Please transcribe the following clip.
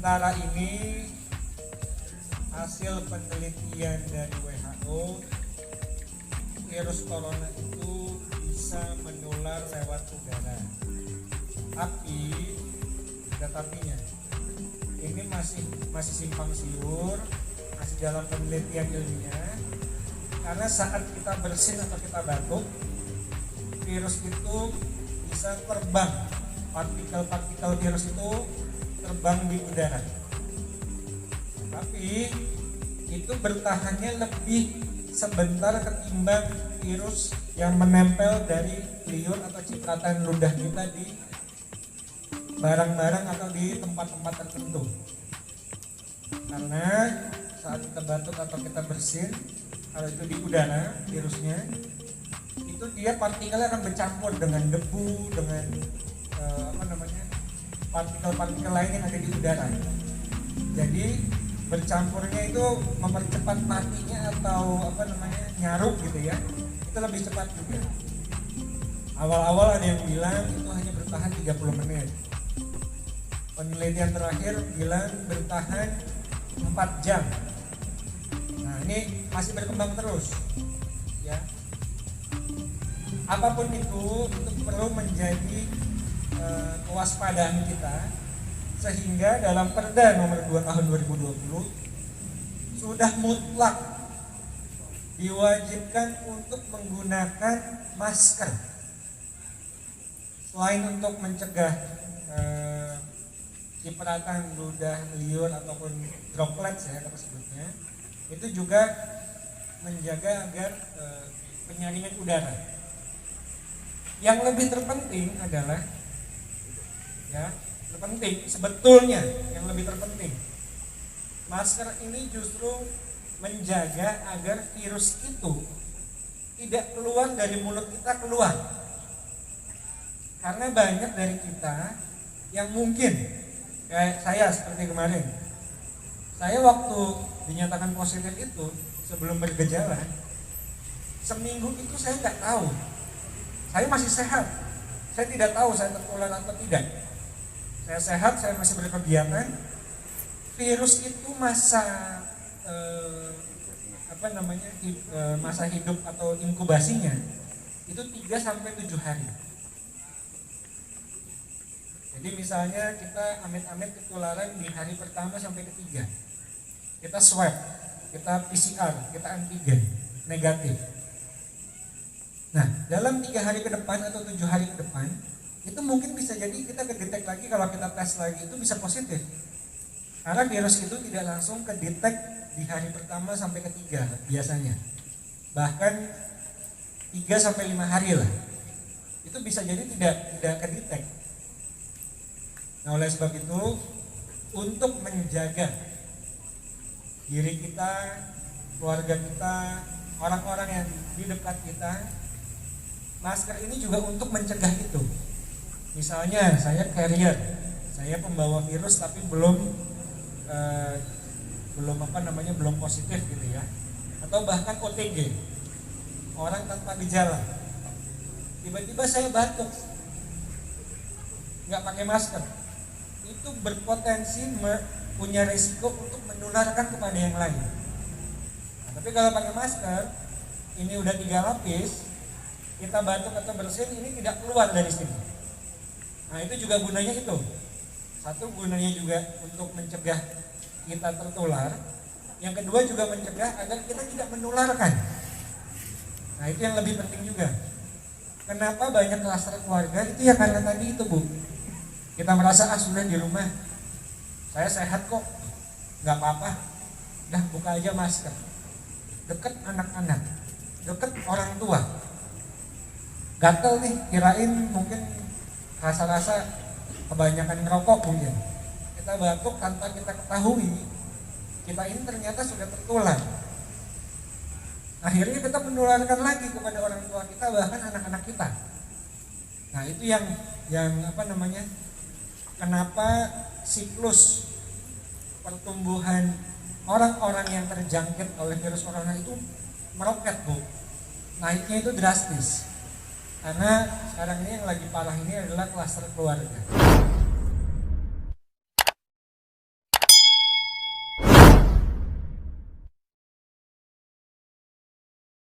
sementara ini hasil penelitian dari WHO, virus corona itu bisa menular lewat udara. Tapi ada tapinya. Ini masih simpang siur, masih dalam penelitian ilmiah. Karena saat kita bersin atau kita batuk, virus itu bisa terbang. Partikel-partikel virus itu terbang di udara. Tapi itu bertahannya lebih sebentar ketimbang virus yang menempel dari liur atau cipratan ludah kita di barang-barang atau di tempat-tempat tertentu. Karena saat kita batuk atau kita bersin, kalau itu di udara virusnya, itu dia partikelnya akan bercampur dengan debu, dengan partikel-partikel lain yang ada di udara. Jadi bercampurnya itu mempercepat matinya atau nyaruk gitu ya, itu lebih cepat juga. Awal-awal ada yang bilang itu hanya bertahan 30 menit. Penelitian terakhir bilang bertahan 4 jam. Nah ini masih berkembang terus ya. Apapun itu perlu menjadi kewaspadaan kita, sehingga dalam Perda nomor 2 tahun 2020 sudah mutlak diwajibkan untuk menggunakan masker. Selain untuk mencegah cipratan ludah, liur ataupun droplets ya kita sebutnya, itu juga menjaga agar penyaringan udara. Yang lebih terpenting adalah sebetulnya yang lebih terpenting, masker ini justru menjaga agar virus itu tidak keluar dari mulut kita keluar. Karena banyak dari kita yang mungkin kayak saya seperti kemarin, saya waktu dinyatakan positif itu sebelum bergejala, seminggu itu saya nggak tahu, saya masih sehat, saya tidak tahu saya tertular atau tidak. Saya sehat, saya masih berkegiatan. Virus itu masa masa hidup atau inkubasinya itu 3-7 hari. Jadi misalnya kita amit-amit ketularan di hari pertama sampai ketiga, kita swab, kita PCR, kita antigen negatif. Nah dalam 3 hari ke depan atau 7 hari ke depan, itu mungkin bisa jadi kita kedetek lagi, kalau kita tes lagi itu bisa positif. Karena virus itu tidak langsung kedetek di hari pertama sampai ketiga biasanya. Bahkan 3-5 hari lah. Itu bisa jadi tidak kedetek. Nah oleh sebab itu, untuk menjaga diri kita, keluarga kita, orang-orang yang di dekat kita, masker ini juga untuk mencegah itu. Misalnya saya carrier, saya pembawa virus tapi belum positif gitu ya, atau bahkan OTG, orang tanpa gejala, tiba-tiba saya batuk nggak pakai masker, itu berpotensi punya risiko untuk menularkan kepada yang lain. Nah, tapi kalau pakai masker, ini udah 3 lapis, kita batuk atau bersin ini tidak keluar dari sini. Nah itu juga gunanya itu. Satu, gunanya juga untuk mencegah kita tertular. Yang kedua juga mencegah agar kita tidak menularkan. Nah itu yang lebih penting juga. Kenapa banyak klaster keluarga? Itu ya karena tadi itu Bu. Kita merasa sudah di rumah, saya sehat kok, gak apa-apa, dah buka aja masker. Deket anak-anak, deket orang tua, gatel nih, kirain mungkin rasa-rasa kebanyakan ngerokok mungkin. Kita batuk tanpa kita ketahui, kita ini ternyata sudah tertular. Akhirnya kita menularkan lagi kepada orang tua kita, bahkan anak-anak kita. Nah itu yang kenapa siklus pertumbuhan orang-orang yang terjangkit oleh virus corona itu meroket Bu. Naiknya itu drastis. Karena sekarang ini yang lagi parah ini adalah klaster keluarga.